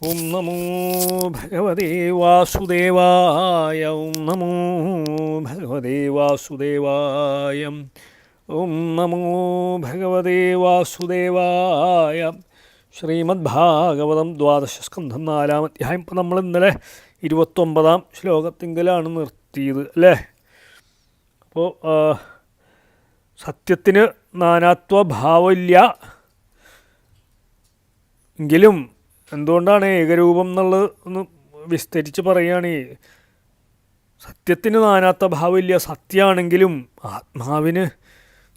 ഓം നമോ ഭഗവതേ വാസുദേവായ. ഓം നമോ ഭഗവതേ വാസുദേവായ. ഓം നമോ ഭഗവതേ വാസുദേവായ. ശ്രീമദ്ഭാഗവതം ദ്വാദശസ്കന്ധം 4-ാം അധ്യായം. ഇപ്പം നമ്മൾ ഇന്നലെ 29-ാം ശ്ലോകത്തിങ്കലാണ് നിർത്തിയത് അല്ലേ? അപ്പോൾ സത്യത്തിന് നാനാത്വഭാവമില്ല എങ്കിലും എന്തുകൊണ്ടാണ് ഏകരൂപം എന്നുള്ളത് ഒന്ന് വിസ്തരിച്ച് പറയുകയാണ്. സത്യത്തിന് നാനാത്വഭാവമില്ല, സത്യമാണെങ്കിലും ആത്മാവിന്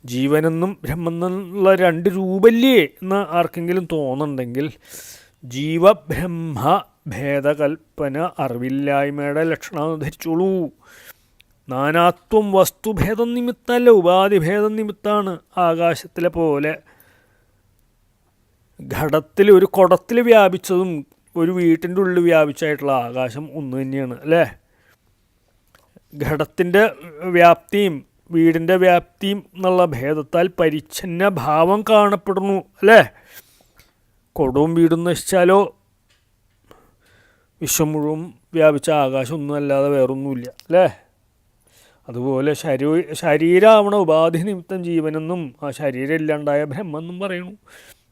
ജീവനെന്നും ബ്രഹ്മെന്നുള്ള രണ്ട് രൂപല്ലേ എന്ന് ആർക്കെങ്കിലും തോന്നുന്നുണ്ടെങ്കിൽ ജീവബ്രഹ്മ ഭേദകൽപ്പന അറിവില്ലായ്മയുടെ ലക്ഷണം ധരിച്ചോളൂ. നാനാത്വം വസ്തുഭേദം നിമിത്തമല്ല, ഉപാധിഭേദം നിമിത്തമാണ്. ആകാശത്തിലെ പോലെ ഘടത്തിൽ ഒരു കുടത്തിൽ വ്യാപിച്ചതും ഒരു വീട്ടിൻ്റെ ഉള്ളിൽ വ്യാപിച്ചായിട്ടുള്ള ആകാശം ഒന്ന് തന്നെയാണ് അല്ലേ? ഘടത്തിൻ്റെ വ്യാപ്തിയും വീടിൻ്റെ വ്യാപ്തിയും എന്നുള്ള ഭേദത്താൽ പരിച്ഛന്ന ഭാവം കാണപ്പെടുന്നു അല്ലേ? കുടവും വീടും നശിച്ചാലോ വിശ്വം മുഴുവൻ വ്യാപിച്ച ആകാശം ഒന്നും അല്ലാതെ വേറൊന്നുമില്ല അല്ലേ? അതുപോലെ ശരീരമാവണ ഉപാധി നിമിത്തം ജീവനെന്നും ആ ശരീരം ഇല്ലാണ്ടായ ബ്രഹ്മെന്നും പറയുന്നു.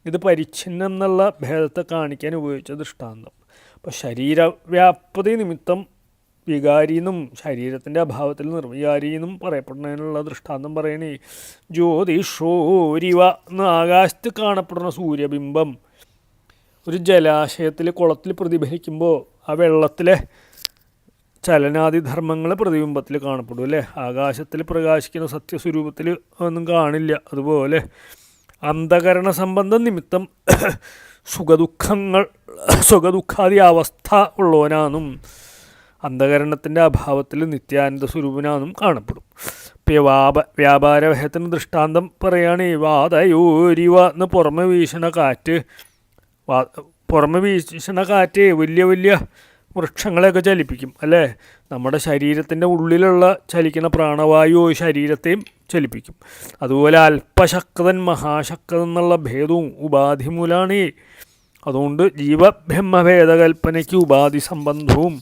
ഇത് പരിച്ഛിന്നം എന്നുള്ള ഭേദത്തെ കാണിക്കാൻ ഉപയോഗിച്ച ദൃഷ്ടാന്തം. അപ്പോൾ ശരീരവ്യാപ്തി നിമിത്തം വികാരിയെന്നും ശരീരത്തിൻ്റെ അഭാവത്തിൽ നിർവികാരിയെന്നും പറയപ്പെടുന്നതിനുള്ള ദൃഷ്ടാന്തം പറയണേ. ജ്യോതിഷോരിവ എന്ന് ആകാശത്ത് കാണപ്പെടുന്ന സൂര്യബിംബം ഒരു ജലാശയത്തിൽ കുളത്തിൽ പ്രതിഫലിക്കുമ്പോൾ ആ വെള്ളത്തിലെ ചലനാദിധർമ്മങ്ങൾ പ്രതിബിംബത്തിൽ കാണപ്പെടും അല്ലേ? ആകാശത്തിൽ പ്രകാശിക്കുന്ന സത്യസ്വരൂപത്തിൽ ഒന്നും കാണില്ല. അതുപോലെ അന്ധകരണ സംബന്ധം നിമിത്തം സുഖദുഃഖാദി അവസ്ഥ ഉള്ളവനാണെന്നും അന്ധകരണത്തിൻ്റെ അഭാവത്തിൽ നിത്യാനന്ദ സ്വരൂപനാണെന്നും കാണപ്പെടും. ഇപ്പോൾ വ്യാപാരഭയത്തിന് ദൃഷ്ടാന്തം പറയുകയാണ്. വാതയോരിവ എന്ന് പുറമെ വീശണ കാറ്റ് വലിയ വലിയ വൃക്ഷങ്ങളെയൊക്കെ ചലിപ്പിക്കും അല്ലേ? നമ്മുടെ ശരീരത്തിൻ്റെ ഉള്ളിലുള്ള ചലിക്കുന്ന പ്രാണവായു ശരീരത്തെയും ചലിപ്പിക്കും. അതുപോലെ അല്പശക്തൻ മഹാശക്തൻ എന്നുള്ള ഭേദവും ഉപാധി മൂലമാണ്. അതുകൊണ്ട് ജീവബ്രഹ്മഭേദകൽപ്പനയ്ക്ക് ഉപാധി സംബന്ധവും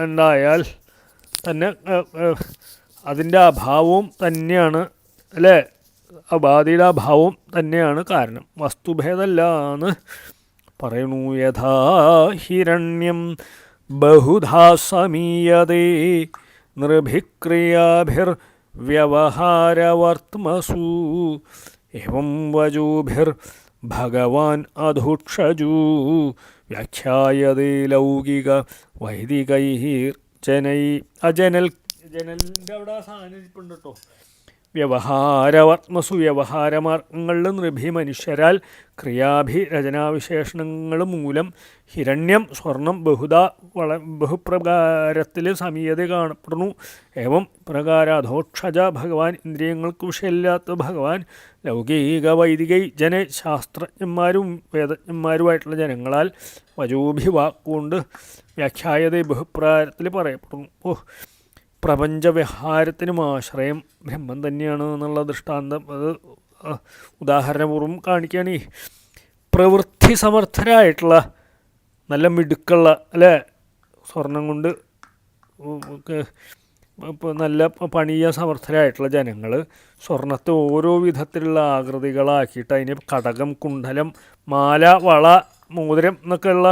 ഉണ്ടായാൽ തന്നെ അതിൻ്റെ അഭാവവും തന്നെയാണ് അല്ലേ? ഉപാധിയുടെ അഭാവവും തന്നെയാണ് കാരണം. വസ്തുഭേദമല്ലാന്ന് പറയണു. യഥാ ഹിരണ്യം ബഹുധാ സമീയതേ നൃഭിക്രിയാഭിർവ്യവഹാരവർത്മസു ഏവം വജൂഭിർഭഗവാൻ അധുക്ഷജൂ വ്യാഖ്യായതേ ലൗകിക വൈദികൈർജനൈ. ജനലിൻ്റെ അവിടെ സാന്നിധ്യമുണ്ട് കേട്ടോ. വ്യവഹാരവർത്മസു വ്യവഹാരമാർഗങ്ങളിൽ നൃഭി മനുഷ്യരാൽ ക്രിയാഭിരചനാവിശേഷണങ്ങൾ മൂലം ഹിരണ്യം സ്വർണം ബഹുപ്രകാരത്തിൽ സമീയത കാണപ്പെടുന്നു. ഏവം പ്രകാരാധോക്ഷജ ഭഗവാൻ ഇന്ദ്രിയങ്ങൾക്ക് വിഷയമില്ലാത്ത ഭഗവാൻ ലൗകിക വൈദികൈ ശാസ്ത്രജ്ഞന്മാരും വേദജ്ഞന്മാരുമായിട്ടുള്ള ജനങ്ങളാൽ വജോഭി വാക്കുകൊണ്ട് വ്യാഖ്യായത ബഹുപ്രകാരത്തിൽ പറയപ്പെടുന്നു. പ്രപഞ്ചവ്യവഹാരത്തിനും ആശ്രയം ബ്രഹ്മം തന്നെയാണ് എന്നുള്ള ദൃഷ്ടാന്തം അത് ഉദാഹരണപൂർവ്വം കാണിക്കുകയാണ്. പ്രവൃത്തി സമർത്ഥരായിട്ടുള്ള നല്ല മിടുക്കുള്ള അല്ലേ, സ്വർണം കൊണ്ട് നല്ല പണിയ സമർത്ഥരായിട്ടുള്ള ജനങ്ങൾ സ്വർണത്തെ ഓരോ വിധത്തിലുള്ള ആകൃതികളാക്കിയിട്ട് അതിന് കടകം, കുണ്ഡലം, മാല, വള, മോതിരം എന്നൊക്കെയുള്ള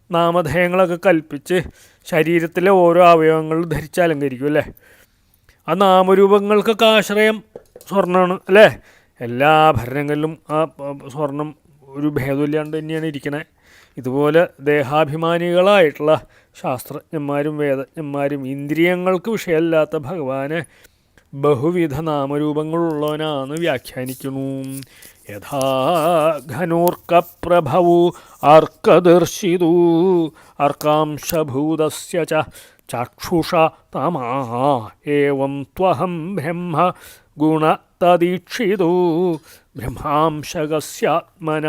നാമധേയങ്ങളൊക്കെ കൽപ്പിച്ച് ശരീരത്തിലെ ഓരോ അവയവങ്ങളും ധരിച്ച് അലങ്കരിക്കും അല്ലേ? ആ നാമരൂപങ്ങൾക്കൊക്കെ ആശ്രയം സ്വർണ്ണമാണ് അല്ലേ? എല്ലാ ആഭരണങ്ങളിലും ആ സ്വർണം ഒരു ഭേദമില്ലാണ്ട് തന്നെയാണ് ഇരിക്കണേ. ഇതുപോലെ ദേഹാഭിമാനികളായിട്ടുള്ള ശാസ്ത്രജ്ഞന്മാരും വേദജ്ഞന്മാരും ഇന്ദ്രിയങ്ങൾക്ക് വിഷയമല്ലാത്ത ഭഗവാനെ ബഹുവിധ നാമരൂപങ്ങളുള്ളവനാണെന്ന് വ്യാഖ്യാനിക്കുന്നു. യഥാ ഘനോർക്കപ്രഭവു അർക്കദർശിതു അർക്കാംശഭൂതസ്യ ചക്ഷുഷ തമാ ഏവം ത്വഹം ബ്രഹ്മ ഗുണതദീക്ഷിതു ബ്രഹ്മാംശകസ്യാത്മന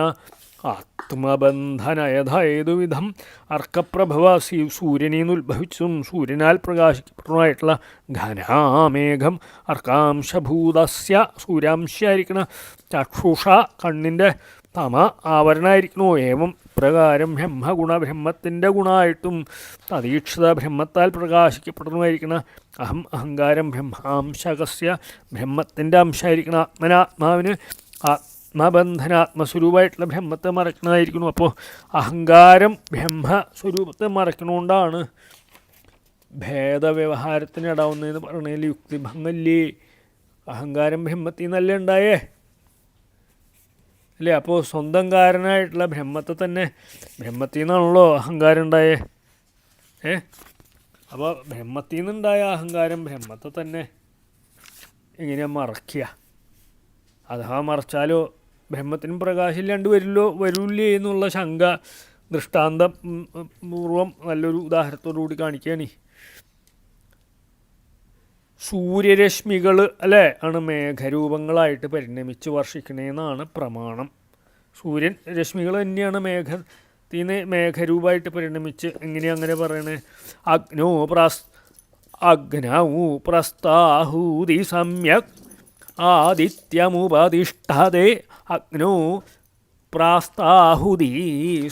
ആത്മബന്ധന. യഥേതുവിധം അർക്കപ്രഭവ സൂര്യനിൽ നിന്ന് ഉത്ഭവിച്ചതും സൂര്യനാൽ പ്രകാശിക്കപ്പെടുന്നതായിട്ടുള്ള ഘനാമേഘം അർക്കാംശഭൂതസ്യ സൂര്യാംശയായിരിക്കണ ചക്ഷുഷ കണ്ണിൻ്റെ തമ ആവരണമായിരിക്കണോ. ഏവം ഇപ്രകാരം ബ്രഹ്മഗുണ ബ്രഹ്മത്തിൻ്റെ ഗുണമായിട്ടും തദീക്ഷിത ബ്രഹ്മത്താൽ പ്രകാശിക്കപ്പെടുന്നതായിരിക്കണ അഹങ്കാരം ബ്രഹ്മാംശകസ്യ ബ്രഹ്മത്തിൻ്റെ അംശമായിരിക്കണം ആത്മനാത്മാവിന് ആത്മബന്ധനാത്മസ്വരൂപമായിട്ടുള്ള ബ്രഹ്മത്തെ മറക്കണതായിരിക്കുന്നു. അപ്പോൾ അഹങ്കാരം ബ്രഹ്മസ്വരൂപത്തെ മറക്കണോണ്ടാണ് ഭേദവ്യവഹാരത്തിനിടാവുന്നതെന്ന് പറഞ്ഞതിൽ യുക്തിഭംഗല്ലേ. അഹങ്കാരം ബ്രഹ്മത്തിൽ നിന്നല്ലേ ഉണ്ടായേ അല്ലേ? അപ്പോൾ സ്വന്തം കാരനായിട്ടുള്ള ബ്രഹ്മത്തെ തന്നെ ബ്രഹ്മത്തിൽ നിന്നാണല്ലോ അഹങ്കാരം ഉണ്ടായേ. അപ്പോൾ ബ്രഹ്മത്തിൽ നിന്നുണ്ടായ അഹങ്കാരം ബ്രഹ്മത്തെ തന്നെ എങ്ങനെയാണ് മറയ്ക്കുക? അഥവാ മറച്ചാലോ ബ്രഹ്മത്തിനും പ്രകാശമില്ലാണ്ട് വരില്ലേ എന്നുള്ള ശങ്ക ദൃഷ്ടാന്തം പൂർവം നല്ലൊരു ഉദാഹരണത്തോടു കൂടി കാണിക്കുകയാണ്. സൂര്യരശ്മികൾ അല്ലേ ആണ് മേഘരൂപങ്ങളായിട്ട് പരിണമിച്ച് വർഷിക്കണേന്നാണ് പ്രമാണം. സൂര്യൻ രശ്മികൾ തന്നെയാണ് മേഘരൂപമായിട്ട് പരിണമിച്ച്. എങ്ങനെയാണ് അങ്ങനെ പറയണേ? അഗ്നൗ പ്രസ്താഹൂതി സമ്യക് ആദിത്യമുപതിഷ്ഠതേ. അഗ്നൗ പ്രാസ്താഹുതി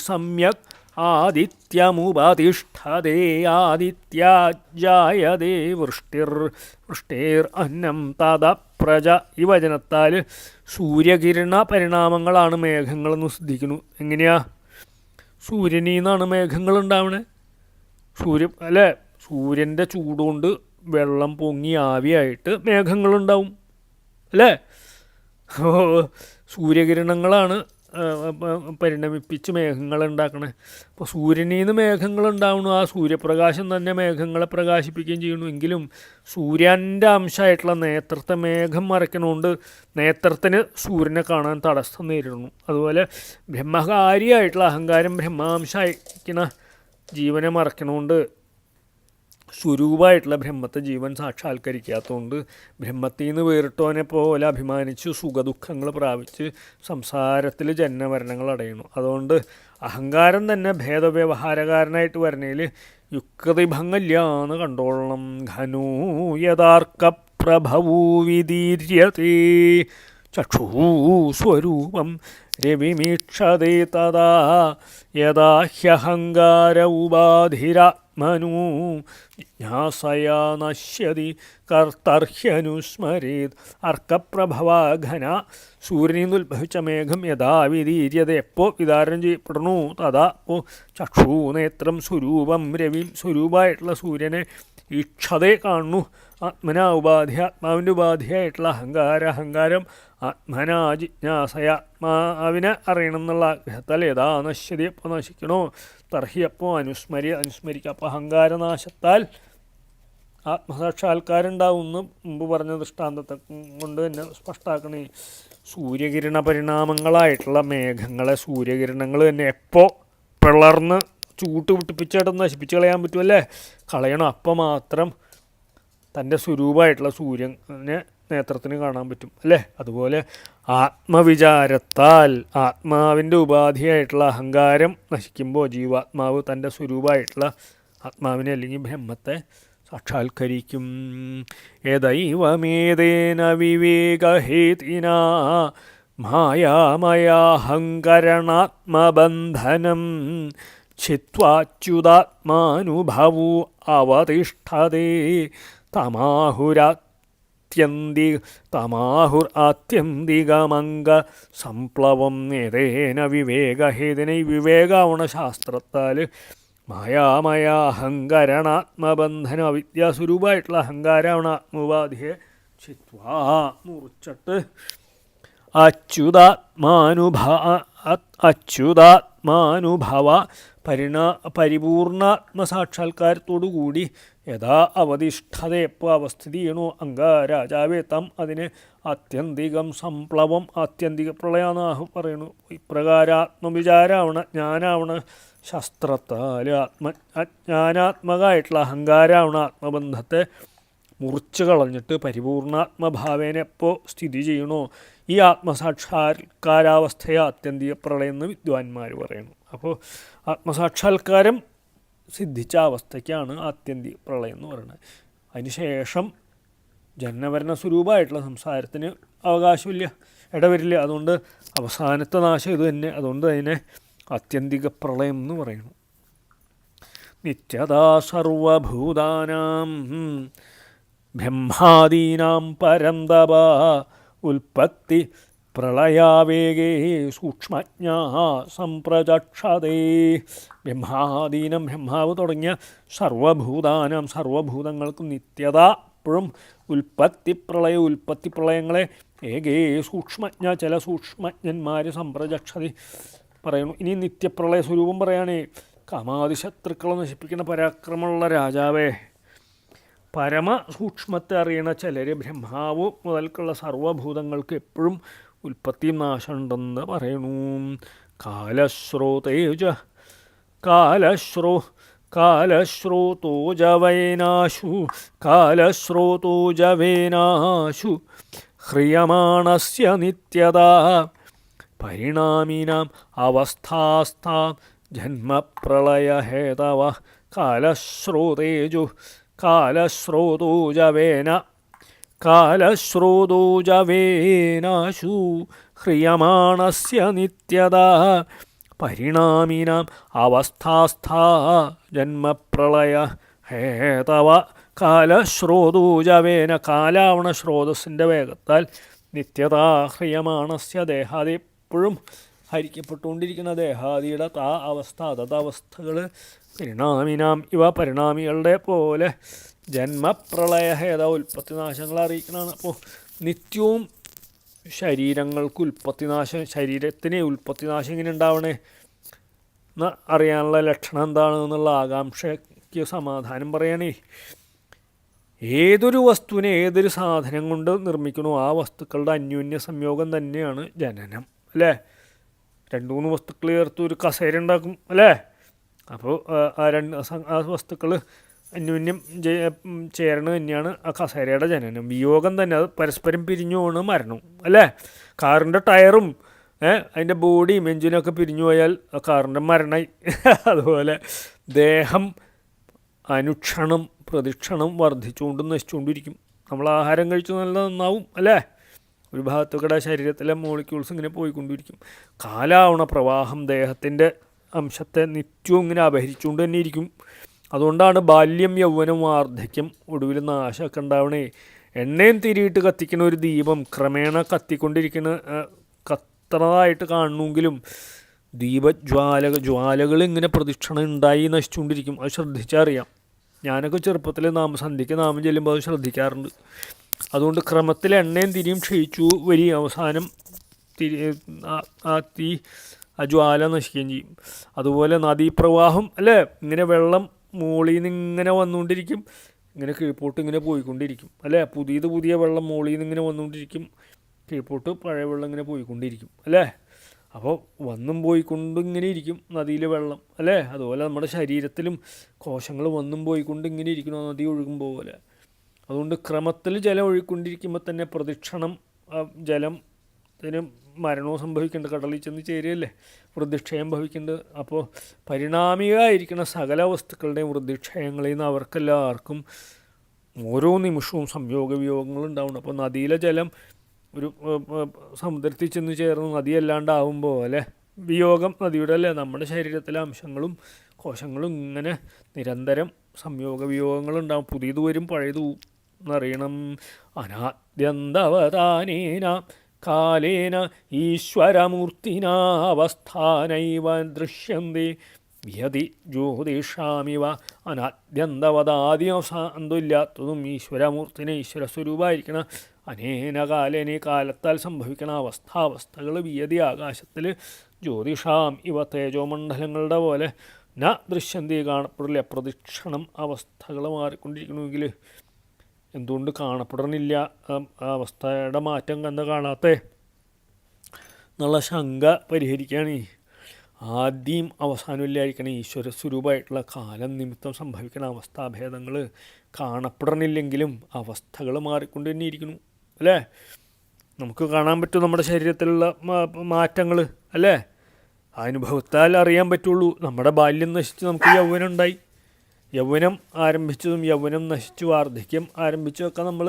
സമ്യക് ആദിത്യമുപതിഷ്ഠതേ. ആദിത്യാജായതേ വൃഷ്ടിർ അന്നം തദ പ്രജ. ഈ വചനത്താൽ സൂര്യകിരണ പരിണാമങ്ങളാണ് മേഘങ്ങളെന്ന് സിദ്ധിക്കുന്നു. എങ്ങനെയാ? സൂര്യനിൽ നിന്നാണ് മേഘങ്ങൾ ഉണ്ടാവണേ. സൂര്യൻ്റെ ചൂടുകൊണ്ട് വെള്ളം പൊങ്ങി ആവിയായിട്ട് മേഘങ്ങളുണ്ടാവും അല്ലേ? സൂര്യകിരണങ്ങളാണ് പരിണമിപ്പിച്ച് മേഘങ്ങൾ ഉണ്ടാക്കണേ. അപ്പോൾ സൂര്യനിൽ നിന്ന് മേഘങ്ങൾ ഉണ്ടാവണു. ആ സൂര്യപ്രകാശം തന്നെ മേഘങ്ങളെ പ്രകാശിപ്പിക്കുകയും ചെയ്യണു. എങ്കിലും സൂര്യൻ്റെ അംശമായിട്ടുള്ള നേത്രത്തെ മേഘം മറയ്ക്കണോണ്ട് നേത്രത്തിന് സൂര്യനെ കാണാൻ തടസ്സം നേരിടുന്നു. അതുപോലെ ബ്രഹ്മകാരിയായിട്ടുള്ള അഹങ്കാരം ബ്രഹ്മാംശമായിരിക്കുന്ന ജീവനെ മറയ്ക്കണോണ്ട് സ്വരൂപമായിട്ടുള്ള ബ്രഹ്മത്തെ ജീവൻ സാക്ഷാത്കരിക്കാത്തതുകൊണ്ട് ബ്രഹ്മത്തിൽ നിന്ന് വേറിട്ടവനെ പോലെ അഭിമാനിച്ച് സുഖദുഃഖങ്ങൾ പ്രാപിച്ച് സംസാരത്തിൽ ജന്മമരണങ്ങൾ അടയുന്നു. അതുകൊണ്ട് അഹങ്കാരം തന്നെ ഭേദവ്യവഹാരകാരനായിട്ട് വരണേൽ യുക്തിഭംഗല്യാന്ന് കണ്ടോളണം. ഘനൂ യഥാർക്ക പ്രഭവൂ വിദീര്യതേ ചക്ഷൂ സ്വരൂപം രവിമീക്ഷതേ തദാ യഥാ ഹ്യഹങ്കാര ഉപാധിരാത്മനു ജിജ്ഞാസയാ നശ്യതി കർത്തർഹ്യനുസ്മരേത്. അർക്കപ്രഭവാഘന സൂര്യനിൽ നിന്ന് ഉത്ഭവിച്ച മേഘം യഥാ വിദീര്യത എപ്പോൾ വിതാരണം ചെയ്യപ്പെടുന്നു തഥാ അപ്പോൾ ചക്ഷൂ നേത്രം സ്വരൂപം രവിം സ്വരൂപമായിട്ടുള്ള സൂര്യനെ ഈക്ഷതേ കാണുന്നു. ആത്മനാ ഉപാധി ആത്മാവിൻ്റെ ഉപാധിയായിട്ടുള്ള അഹങ്കാരം ആത്മനാ ജിജ്ഞാസയ ആത്മാവിനെ അറിയണം എന്നുള്ള ആഗ്രഹത്താൽ യഥാ നശ്യതി എപ്പോൾ നശിക്കണോ തർഹി അപ്പോൾ അനുസ്മരിക്കുക. അപ്പോൾ അഹങ്കാരനാശത്താൽ ആത്മസാക്ഷാത്കാരുണ്ടാവുമെന്ന് മുമ്പ് പറഞ്ഞ ദൃഷ്ടാന്തത്തെ കൊണ്ട് തന്നെ സ്പഷ്ടാക്കണേ. സൂര്യകിരണ പരിണാമങ്ങളായിട്ടുള്ള മേഘങ്ങളെ സൂര്യകിരണങ്ങൾ തന്നെ എപ്പോൾ പിളർന്ന് ചൂട്ട് വിട്ടിപ്പിച്ചായിട്ട് നശിപ്പിച്ച് കളയാൻ പറ്റുമല്ലേ? കളയണം. അപ്പം മാത്രം തൻ്റെ സ്വരൂപമായിട്ടുള്ള സൂര്യനെ നേത്രത്തിന് കാണാൻ പറ്റും അല്ലേ? അതുപോലെ ആത്മവിചാരത്താൽ ആത്മാവിൻ്റെ ഉപാധിയായിട്ടുള്ള അഹങ്കാരം നശിക്കുമ്പോൾ ജീവാത്മാവ് തൻ്റെ സ്വരൂപമായിട്ടുള്ള ആത്മാവിനെ അല്ലെങ്കിൽ ബ്രഹ്മത്തെ സാക്ഷാത്കരിക്കും. യദൈവമേതേന വിവേകഹേതിന മായാമയാഹങ്കരണാത്മബന്ധനം ഛിത്വാച്യുതാത്മാനുഭവൂ അവതിഷ്ഠതേ. തമാഹുരാത്യന്തികമംഗ സംപ്ലവം ഏതേന വിവേകഹേതിന. ഈ വിവേകാവണ ശാസ്ത്രത്താൽ മായാമയാഹങ്കരണാത്മബന്ധനം അവിദ്യാസ്വരൂപമായിട്ടുള്ള അഹങ്കാരാവണ ആത്മോപാധിയെ ചിത്വാ മുറിച്ചിട്ട് അച്യുതാത്മാനുഭവ പരിപൂർണാത്മസാക്ഷാത്കാരത്തോടുകൂടി യഥാ അവതിഷ്ഠത എപ്പോൾ അവസ്ഥിതി ചെയ്യണോ അങ്കാരാജാവേ തം അതിനെ ആത്യന്തികം സംപ്ലവം ആത്യന്തിക പ്രളയനാഹു പറയണു. ഇപ്രകാരാത്മവിചാരാവണ ജ്ഞാനാവണ ശാസ്ത്രത്താൽ അജ്ഞാനാത്മകമായിട്ടുള്ള അഹങ്കാരാവണ ആത്മബന്ധത്തെ മുറിച്ച് കളഞ്ഞിട്ട് പരിപൂർണാത്മഭാവേനെ എപ്പോൾ സ്ഥിതി ചെയ്യണോ ഈ ആത്മസാക്ഷാത്കാരാവസ്ഥയെ ആത്യന്തിക പ്രളയം എന്ന് വിദ്വാൻമാർ പറയുന്നു. അപ്പോൾ ആത്മസാക്ഷാത്കാരം സിദ്ധിച്ച അവസ്ഥയ്ക്കാണ് ആത്യന്തിക പ്രളയം എന്ന് പറയുന്നത്. അതിനുശേഷം ജന്മവരണ സ്വരൂപമായിട്ടുള്ള സംസാരത്തിന് അവകാശമില്ല, ഇടവരില്ല. അതുകൊണ്ട് അവസാനത്തെ നാശം ഇത് തന്നെ. അതുകൊണ്ട് അതിനെ ആത്യന്തിക പ്രളയം എന്ന് പറയുന്നു. നിത്യതാ സർവഭൂതാനാം ബ്രഹ്മാദീനാം പരന്തപ ഉൽപ്പത്തി പ്രളയാവേഗേ സൂക്ഷ്മജ്ഞാ സംപ്രചക്ഷതേ. ബ്രഹ്മാദീനം, ബ്രഹ്മാവ് തുടങ്ങിയ സർവഭൂതാനാം, സർവഭൂതങ്ങൾക്കും നിത്യത എപ്പോഴും ഉൽപ്പത്തി പ്രളയങ്ങളെ ഏകേ സൂക്ഷ്മജ്ഞ, ചില സൂക്ഷ്മജ്ഞന്മാർ സംപ്രചക്ഷതി പറയുന്നു. ഇനി നിത്യപ്രളയ സ്വരൂപം പറയുകയാണേ. കാമാദിശത്രുക്കളെ നശിപ്പിക്കുന്ന പരാക്രമമുള്ള രാജാവേ, പരമസൂക്ഷ്മത്തെ അറിയണ ചിലർ ബ്രഹ്മാവ് മുതൽക്കുള്ള സർവഭൂതങ്ങൾക്ക് എപ്പോഴും ഉൽപ്പത്തിയും നാശമുണ്ടെന്ന് പറയണു. കാലശ്രോതോജവേനാശു ഹ്രിയമാണസ്യ നിത്യതാ പരിണാമിനാം അവസ്ഥാസ്താം ജന്മപ്രളയഹേതവ. കാലശ്രോതോജവേനാശു ഹ്രിയമാണസ്യ നിത്യതാ പരിണാമിനാം അവസ്ഥാസ്ഥാ ജന്മപ്രളയ ഹേതവ. കാലശ്രോതോജവേന, കാലാവണ സ്രോതസ്സിൻ്റെ വേഗത്താൽ നിത്യതാ ഹ്രിയമാണസ്യ ദേഹാദി, എപ്പോഴും ഹരിക്കപ്പെട്ടുകൊണ്ടിരിക്കുന്ന ദേഹാദിയുടെ അതവസ്ഥകൾ പരിണാമിനാം ഇവ, പരിണാമികളുടെ പോലെ ജന്മപ്രളയഹേത ഉൽപ്പത്തിനാശങ്ങൾ അറിയിക്കുന്നതാണ്. അപ്പോൾ നിത്യവും ശരീരങ്ങൾക്ക് ഉൽപ്പത്തിനാശം, ശരീരത്തിന് ഉൽപ്പത്തിനാശം ഇങ്ങനെ ഉണ്ടാവണേ എന്ന് അറിയാനുള്ള ലക്ഷണം എന്താണെന്നുള്ള ആകാംക്ഷയ്ക്ക് സമാധാനം പറയണേ. ഏതൊരു വസ്തുവിനെ ഏതൊരു സാധനം കൊണ്ട് നിർമ്മിക്കണോ ആ വസ്തുക്കളുടെ അന്യോന്യ സംയോഗം തന്നെയാണ് ജനനം, അല്ലേ? 2-3 വസ്തുക്കൾ ചേർത്ത് ഒരു കസേര ഉണ്ടാക്കും, അല്ലേ? അപ്പോൾ ആ വസ്തുക്കൾ അന്യോന്യം ചേരണത് തന്നെയാണ് ആ കസേരയുടെ ജനനം. വിയോഗം തന്നെ, അത് പരസ്പരം പിരിഞ്ഞു പോകണം മരണം, അല്ലേ? കാറിൻ്റെ ടയറും അതിൻ്റെ ബോഡിയും എഞ്ചിനൊക്കെ പിരിഞ്ഞു പോയാൽ കാറിൻ്റെ മരണമായി. അതുപോലെ ദേഹം അനുക്ഷണം പ്രതിക്ഷണം വർദ്ധിച്ചുകൊണ്ടും നശിച്ചുകൊണ്ടിരിക്കും. നമ്മൾ ആഹാരം കഴിച്ചു നല്ല നന്നാവും, അല്ലേ? ഒരു ഭാഗത്തുകൂടെ ശരീരത്തിലെ മോളിക്യൂൾസ് ഇങ്ങനെ പോയിക്കൊണ്ടിരിക്കും. കാലാവണ പ്രവാഹം ദേഹത്തിൻ്റെ അംശത്തെ നിത്യവും ഇങ്ങനെ അപഹരിച്ചുകൊണ്ട് തന്നെ ഇരിക്കും. അതുകൊണ്ടാണ് ബാല്യം, യൗവനം, വാർദ്ധക്യം, ഒടുവിൽ നാശമൊക്കെ ഉണ്ടാവണേ. എണ്ണയും തിരിയിട്ട് കത്തിക്കുന്ന ഒരു ദീപം ക്രമേണ കത്തണതായിട്ട് കാണണമെങ്കിലും ജ്വാലകൾ ഇങ്ങനെ പ്രദക്ഷിണം ഉണ്ടായി നശിച്ചുകൊണ്ടിരിക്കും. അത് ശ്രദ്ധിച്ചറിയാം. ഞാനൊക്കെ ചെറുപ്പത്തിൽ സന്ധ്യയ്ക്ക് നാമം ചെല്ലുമ്പോൾ അത് ശ്രദ്ധിക്കാറുണ്ട്. അതുകൊണ്ട് ക്രമത്തിൽ എണ്ണയും തിരിയും ക്ഷയിച്ചു വരികയും അവസാനം ആ ജ്വാല നശിക്കുകയും ചെയ്യും. അതുപോലെ നദീപ്രവാഹം, അല്ലേ? ഇങ്ങനെ വെള്ളം മുകളിൽ നിന്ന് ഇങ്ങനെ വന്നുകൊണ്ടിരിക്കും, ഇങ്ങനെ കീഴ്പോട്ട് ഇങ്ങനെ പോയിക്കൊണ്ടിരിക്കും, അല്ലേ? പുതിയ വെള്ളം മുകളിൽ നിന്ന് ഇങ്ങനെ വന്നുകൊണ്ടിരിക്കും, കീഴ്പോട്ട് പഴയ വെള്ളം ഇങ്ങനെ പോയിക്കൊണ്ടിരിക്കും, അല്ലേ? അപ്പോൾ വന്നും പോയിക്കൊണ്ട് ഇങ്ങനെ ഇരിക്കും നദിയിലെ വെള്ളം, അല്ലേ? അതുപോലെ നമ്മുടെ ശരീരത്തിലും കോശങ്ങൾ വന്നും പോയിക്കൊണ്ട് ഇങ്ങനെ ഇരിക്കണം നദി ഒഴുകുമ്പോൾ പോലെ. അതുകൊണ്ട് ക്രമത്തിൽ ജലം ഒഴുകിക്കൊണ്ടിരിക്കുമ്പോൾ തന്നെ പ്രദക്ഷിണം, ജലത്തിന് മരണവും സംഭവിക്കേണ്ടത്, കടലിൽ ചെന്ന് ചേരുകയല്ലേ, വൃദ്ധിക്ഷയം ഭവിക്കേണ്ടത്. അപ്പോൾ പരിണാമികമായിരിക്കുന്ന സകല വസ്തുക്കളുടെയും വൃദ്ധിക്ഷയങ്ങളിൽ നിന്ന് അവർക്കെല്ലാവർക്കും ഓരോ നിമിഷവും സംയോഗവിയോഗങ്ങളുണ്ടാവണം. അപ്പോൾ നദിയിലെ ജലം ഒരു സമുദ്രത്തിൽ ചെന്ന് ചേർന്ന് നദിയല്ലാണ്ടാവുമ്പോൾ, അല്ലേ, വിയോഗം നദിയുടെ, അല്ലേ, നമ്മുടെ ശരീരത്തിലെ അംശങ്ങളും കോശങ്ങളും ഇങ്ങനെ നിരന്തരം സംയോഗവിയോഗങ്ങളുണ്ടാവും. പുതിയത് വരും, പഴയത് എന്നറിയണം. അനാദ്യന്തവതാനേന കാലേന ഈശ്വരമൂർത്തിനാ അവസ്ഥാനൈവ ദൃശ്യന്തി വിയതി ജ്യോതിഷാമിവ. അനാദ്യന്തവതാദ്യന്തമില്ലാത്തതും ഈശ്വരമൂർത്തിനെ, ഈശ്വരസ്വരൂപമായിരിക്കണം. അനേന കാലേന, കാലത്താൽ സംഭവിക്കണ അവസ്ഥകൾ വിയതി ആകാശത്തിൽ, ജ്യോതിഷാം ഇവ തേജോമണ്ഡലങ്ങളുടെ പോലെ ന ദൃശ്യന്തി കാണപ്പെടില്ല. പ്രദക്ഷിണം അവസ്ഥകൾ മാറിക്കൊണ്ടിരിക്കണമെങ്കിൽ എന്തുകൊണ്ട് കാണപ്പെടണില്ല, അവസ്ഥയുടെ മാറ്റം കണ്ട കാണാത്തേ എന്നുള്ള ശങ്ക പരിഹരിക്കുകയാണ്. ആദ്യം അവസാനമില്ലായിരിക്കണം ഈശ്വര സ്വരൂപമായിട്ടുള്ള കാലം നിമിത്തം സംഭവിക്കുന്ന അവസ്ഥാഭേദങ്ങൾ കാണപ്പെടണില്ലെങ്കിലും അവസ്ഥകൾ മാറിക്കൊണ്ട് തന്നെ ഇരിക്കുന്നു, അല്ലേ? നമുക്ക് കാണാൻ പറ്റും നമ്മുടെ ശരീരത്തിലുള്ള മാറ്റങ്ങൾ, അല്ലേ? അനുഭവത്താൽ അറിയാൻ പറ്റുള്ളൂ. നമ്മുടെ ബാല്യം നശിച്ച് നമുക്ക് യൗവനം ഉണ്ടായി, യൗവനം ആരംഭിച്ചതും യൗവനം നശിച്ചു വാർദ്ധക്യം ആരംഭിച്ചതൊക്കെ നമ്മൾ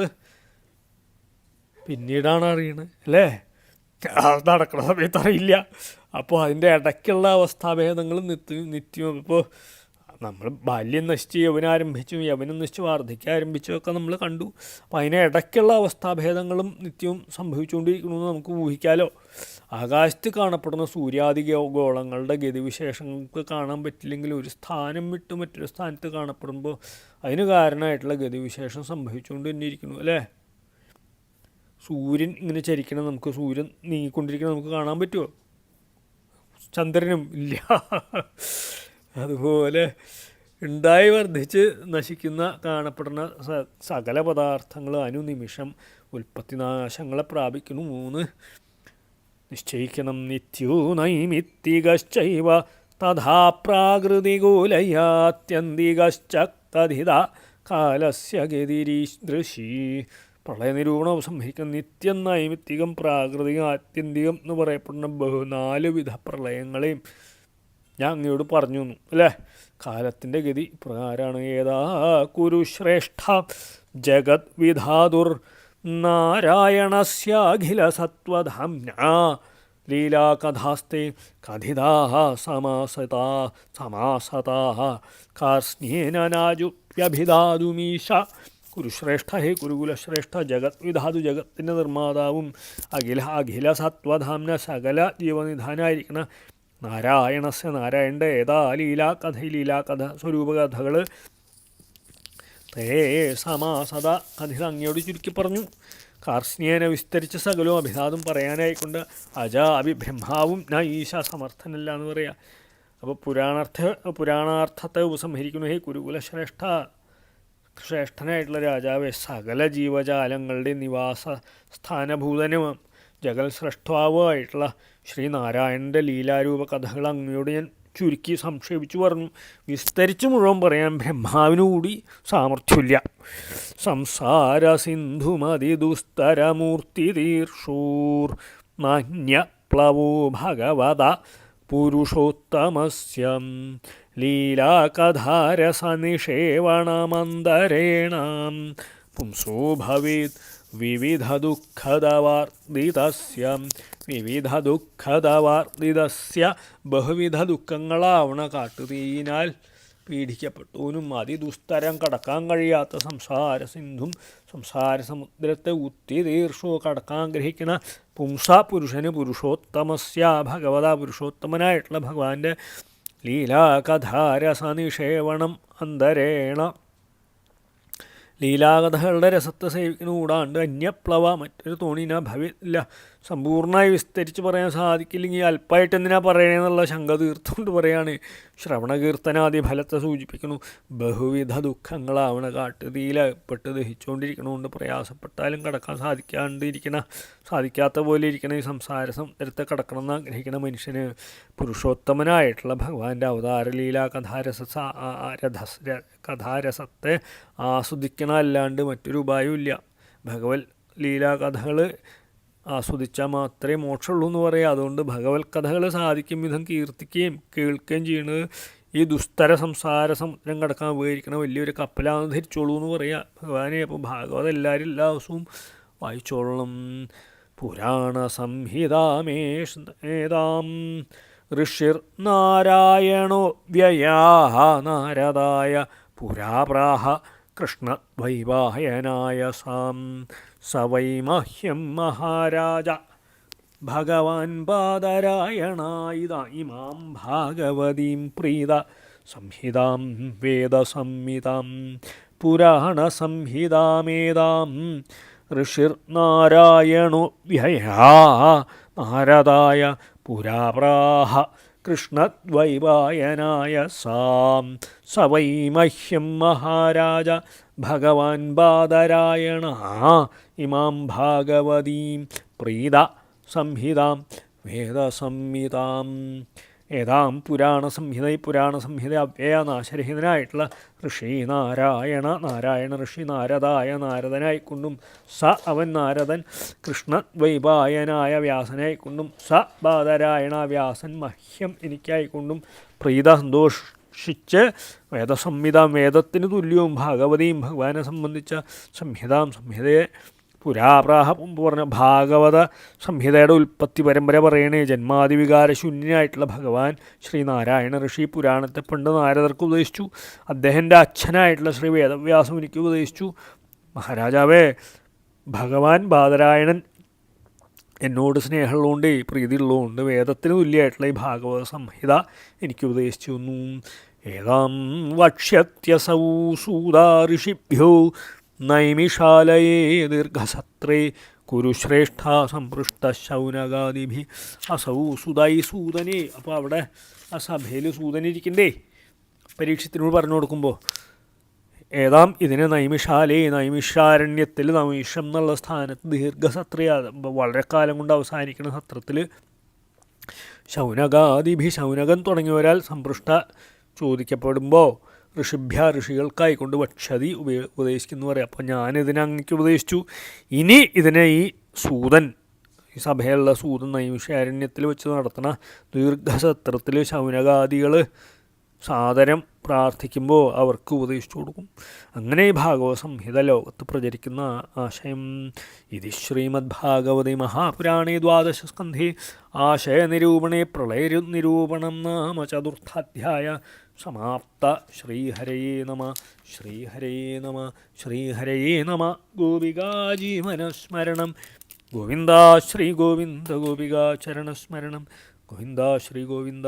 പിന്നീടാണ് അറിയണത്, അല്ലേ? നടക്കുന്ന സമയത്ത് അറിയില്ല. അപ്പോൾ അതിൻ്റെ ഇടയ്ക്കുള്ള അവസ്ഥാഭേദങ്ങളും നിത്യവും ഇപ്പോൾ നമ്മൾ ബാല്യം നശിച്ച് യൗവനം യൗവനം നശിച്ച് വാർദ്ധക്യം ആരംഭിച്ചു ഒക്കെ നമ്മൾ കണ്ടു. അപ്പോൾ അതിന് ഇടയ്ക്കുള്ള അവസ്ഥാഭേദങ്ങളും നിത്യവും സംഭവിച്ചുകൊണ്ടിരിക്കണമെന്ന് നമുക്ക് ഊഹിക്കാലോ. ആകാശത്ത് കാണപ്പെടുന്ന സൂര്യാദി ഗോളങ്ങളുടെ ഗതിവിശേഷങ്ങൾക്ക് കാണാൻ പറ്റില്ലെങ്കിൽ ഒരു സ്ഥാനം വിട്ട് മറ്റൊരു സ്ഥാനത്ത് കാണപ്പെടുമ്പോൾ അതിന് കാരണമായിട്ടുള്ള ഗതിവിശേഷം സംഭവിച്ചുകൊണ്ട് തന്നെ ഇരിക്കുന്നു അല്ലേ. സൂര്യൻ ഇങ്ങനെ ചരിക്കണം, നമുക്ക് സൂര്യൻ നീങ്ങിക്കൊണ്ടിരിക്കണം നമുക്ക് കാണാൻ പറ്റുമോ? ചന്ദ്രനും ഇല്ല. അതുപോലെ ഉണ്ടായി വർദ്ധിച്ച് നശിക്കുന്ന കാണപ്പെടുന്ന സകല പദാർത്ഥങ്ങൾ അനുനിമിഷം ഉൽപ്പത്തിനാശങ്ങളെ പ്രാപിക്കുന്നു. 3 നിശ്ചയിക്കണം നിത്യോ നൈമിത്തികശ്ചൈവ തഥാ പ്രാകൃതികൂലയാത്യന്തികശ്ച തഥിത കാലസ്യ ഗതിരീദൃശി. പ്രളയനിരൂപണം സംഭവിക്കുന്ന നിത്യം നൈമിത്തികം പ്രാകൃതികം ആത്യന്തികം എന്ന് പറയപ്പെടുന്ന 4 വിധ പ്രളയങ്ങളെയും ഞാൻ അങ്ങയോട് പറഞ്ഞു അല്ലേ. കാലത്തിൻ്റെ ഗതി പ്രകാരമാണ്. ഏതാ കുരുശ്രേഷ്ഠ ജഗത് വിധാതുർ നാരായണസ്യാഖില സത്വധാംന ലീലാകഥാസ്തേ കഥിതാഃ സമാസതാഃ കാർസ്ന്യേന നാജുപ്യഭിധാതുമീശ. കുരുശ്രേഷ്ഠ, ഹേ കുരുകുലശ്രേഷ്ഠ, ജഗത് വിധാതു, ജഗത്തിൻ്റെ നിർമ്മാതാവും അഖില സത്വധാംന, സകല ജീവനിധാനായിരിക്കണ നാരായണസ്യ, നാരായണൻ്റെ ഏതാ ലീലാകഥ സ്വരൂപകഥകൾ തേ സമാസത കഥിത അങ്ങയോട് ചുരുക്കി പറഞ്ഞു. കാർസ്ന്യേന വിസ്തരിച്ച സകലവും അഭിധാതും പറയാനായിക്കൊണ്ട് ബ്രഹ്മാവും ന ഈശ സമർത്ഥനല്ല എന്ന് പറയാം. അപ്പോൾ പുരാണാർത്ഥത്തെ ഉപസംഹരിക്കുന്നു. ഹേ കുരുകുലശ്രേഷ്ഠ, ശ്രേഷ്ഠനായിട്ടുള്ള രാജാവെ, സകല ജീവജാലങ്ങളുടെ നിവാസ സ്ഥാനഭൂതനും ജഗൽ സൃഷ്ടാവുമായിട്ടുള്ള ശ്രീനാരായണൻ്റെ ലീലാരൂപ കഥകൾ അങ്ങയോട് ഞാൻ ചുരുക്കി സംക്ഷേപിച്ചു പറഞ്ഞു. വിസ്തരിച്ച് മുഴുവൻ പറയാൻ ബ്രഹ്മാവിനുകൂടി സാമർഥ്യമില്ല. സംസാര സിന്ധുമതിദുസ്തരമൂർത്തി തീർഷൂർ നാന്യപ്ലവോ ഭഗവത പുരുഷോത്തമസ്യം ലീലാകഥാരസനിഷേവണമന്തരേണാം പുംസോ ഭവേത് വിവിധ ബഹുവിധ ദുഃഖങ്ങളാവണ കാട്ടുതീയിനാൽ പീഡിക്കപ്പെട്ടവനും അതിദുസ്തരം കടക്കാൻ കഴിയാത്ത സംസാര സിന്ധും, സംസാര സമുദ്രത്തെ ഉത്തിതീർഷോ കടക്കാൻ ഗ്രഹിക്കുന്ന പുംസ പുരുഷന് പുരുഷോത്തമസ്യ ഭഗവത പുരുഷോത്തമനായിട്ടുള്ള ഭഗവാന്റെ ലീലാകഥാരസനിഷേവണം അന്തരേണ, ലീലാകഥകളുടെ രസത്തെ സേവിക്കുന്നൂടാണ്ട് അന്യപ്ലവ മറ്റൊരു തോണിനാ ഭവില്ല. സമ്പൂർണ്ണമായി വിസ്തരിച്ച് പറയാൻ സാധിക്കില്ലെങ്കിൽ അല്പമായിട്ട് എന്തിനാ പറയണമെന്നുള്ള ശങ്ക തീർത്തുകൊണ്ട് പറയാണ്. ശ്രവണകീർത്തനാദി ഫലത്തെ സൂചിപ്പിക്കുന്നു. ബഹുവിധ ദുഃഖങ്ങളാവണ കാട്ടുതീയിൽപ്പെട്ട് ദഹിച്ചുകൊണ്ടിരിക്കണമുണ്ട്. പ്രയാസപ്പെട്ടാലും കടക്കാൻ സാധിക്കാത്ത പോലെ ഇരിക്കണ ഈ സംസാര സമുദ്രത്തെ കടക്കണമെന്ന് ആഗ്രഹിക്കുന്ന മനുഷ്യന് പുരുഷോത്തമനായിട്ടുള്ള ഭഗവാന്റെ അവതാരലീല കഥാരസത്തെ ആസ്വദിക്കണം, അല്ലാണ്ട് മറ്റൊരു ഉപായവും ഇല്ല. ഭഗവത് ലീലാകഥകൾ ആസ്വദിച്ചാൽ മാത്രമേ മോക്ഷമുള്ളൂ എന്ന് പറയാം. അതുകൊണ്ട് ഭഗവത് കഥകൾ സാധിക്കും വിധം കീർത്തിക്കുകയും കേൾക്കുകയും ചെയ്യുന്നത് ഈ ദുസ്തര സംസാര സമുദ്രം കടക്കാൻ ഉപകരിക്കണ വലിയൊരു കപ്പലാണെന്ന് ധരിച്ചോളൂ എന്ന് പറയാം ഭഗവാനെ. അപ്പോൾ ഭാഗവത് എല്ലാവരും എല്ലാ ദിവസവും വായിച്ചോളണം. പുരാണ സംഹിതാമേതാം ഋഷിർ നാരായണോ വ്യയാ നാരദായ പുരാപ്രാഹ കൃഷ്ണദ്വൈവായനായ സാം സവൈ മഹ്യം മഹാരാജ ഭഗവാൻ ബാദരായണായിത ഇമാം ഭാഗവതീം പ്രീത സംഹിതാം വേദസംഹിതാം പുരാണസംഹിതാമേതാം ഋഷിർ നാരായണോ വ്യയാ നാരദായ പുരാപ്രാഹ കൃഷ്ണദ്വൈവായനായ സാം സവൈ മഹ്യം മഹാരാജ ഭഗവാൻ ബാദരായണ ഇമാം ഭാഗവതീം പ്രീത സംഹിതാം വേദസംഹിതാം. ഏതാം പുരാണസംഹിത, ഈ പുരാണസംഹിത അവ്യയനാശരഹിതനായിട്ടുള്ള നാരായണ ഋഷി നാരദായ നാരദനായിക്കൊണ്ടും അവൻ നാരദൻ കൃഷ്ണദ്വൈപായനായ വ്യാസനായിക്കൊണ്ടും ബാദരായണ വ്യാസൻ മഹ്യം എനിക്കായിക്കൊണ്ടും പ്രീത സന്തോഷിച്ച് വേദസംഹിതാം വേദത്തിന് തുല്യവും ഭാഗവതിയും ഭഗവാനെ സംബന്ധിച്ച സംഹിതയെ പുരാപ്രാഹ മുമ്പ് പറഞ്ഞ ഭാഗവത സംഹിതയുടെ ഉൽപ്പത്തി പരമ്പര പറയണേ. ജന്മാതിവികാരശൂന്യനായിട്ടുള്ള ഭഗവാൻ ശ്രീനാരായണ ഋഷി പുരാണത്തെ പണ്ട് നാരദർക്ക് ഉപദേശിച്ചു. അദ്ദേഹത്തിൻ്റെ അച്ഛനായിട്ടുള്ള ശ്രീ വേദവ്യാസമുനിക്ക് ഉപദേശിച്ചു. മഹാരാജാവേ, ഭഗവാൻ ബാദരായണൻ എന്നോട് സ്നേഹമുള്ളതുകൊണ്ട് പ്രീതിയുള്ളതുകൊണ്ട് വേദത്തിന് തുല്യമായിട്ടുള്ള ഈ ഭാഗവത സംഹിത എനിക്ക് ഉപദേശിച്ചു തന്നു. ഏതാം വക്ഷ്യത്യസൗ സൂതാ ഋഷിഭ്യോ നൈമിഷാലയേ ദീർഘസത്രേ കുരുശ്രേഷ്ഠ സംപൃഷ്ട ശൗനകാദിഭി അസൗ സുതായി സൂതനെ. അപ്പോൾ അവിടെ ആ സഭയിൽ സൂതനിരിക്കണ്ടേ, പരീക്ഷത്തിനോട് പറഞ്ഞു കൊടുക്കുമ്പോൾ ഏതാം ഇതിന് നൈമിഷാരണ്യത്തിൽ നൈമിഷം എന്നുള്ള സ്ഥാനത്ത് ദീർഘസത്രയാണ്, വളരെ കാലം കൊണ്ട് അവസാനിക്കുന്ന സത്രത്തിൽ ശൗനകൻ തുടങ്ങിയവരാൽ സംപൃഷ്ട ചോദിക്കപ്പെടുമ്പോൾ ഋഷികൾക്കായിക്കൊണ്ട് വക്ഷതി ഉപദേശിക്കുന്നു പറയാം. അപ്പോൾ ഞാനിതിനെ അങ്ങേക്ക് ഉപദേശിച്ചു. ഇനി ഇതിനെ ഈ സൂതൻ, ഈ സഭയിലുള്ള സൂതൻ നൈമിഷാരണ്യത്തിൽ വെച്ച് നടത്തുന്ന ദീർഘസത്രത്തിൽ ശൗനകാദികൾ സാദരം പ്രാർത്ഥിക്കുമ്പോൾ അവർക്ക് ഉപദേശിച്ചു കൊടുക്കും. അങ്ങനെ ഈ ഭാഗവത സംഹിത ലോകത്ത് പ്രചരിക്കുന്ന ആശയം. ഇത് ശ്രീമദ്ഭാഗവതേ മഹാപുരാണേ ദ്വാദശസ്കന്ധേ ആശയനിരൂപണേ പ്രളയനിരൂപണം നാമ ചതുർത്ഥാധ്യായ സമാപ്ത. ശ്രീഹരയേ നമ, ശ്രീഹരയേ നമ, ശ്രീഹരയേ നമ. ഗോപികാജീവനസ്മരണം ഗോവിന്ദ ശ്രീ ഗോവിന്ദ, ഗോപികാചരണസ്മരണം ഗോവിന്ദ ശ്രീ ഗോവിന്ദ.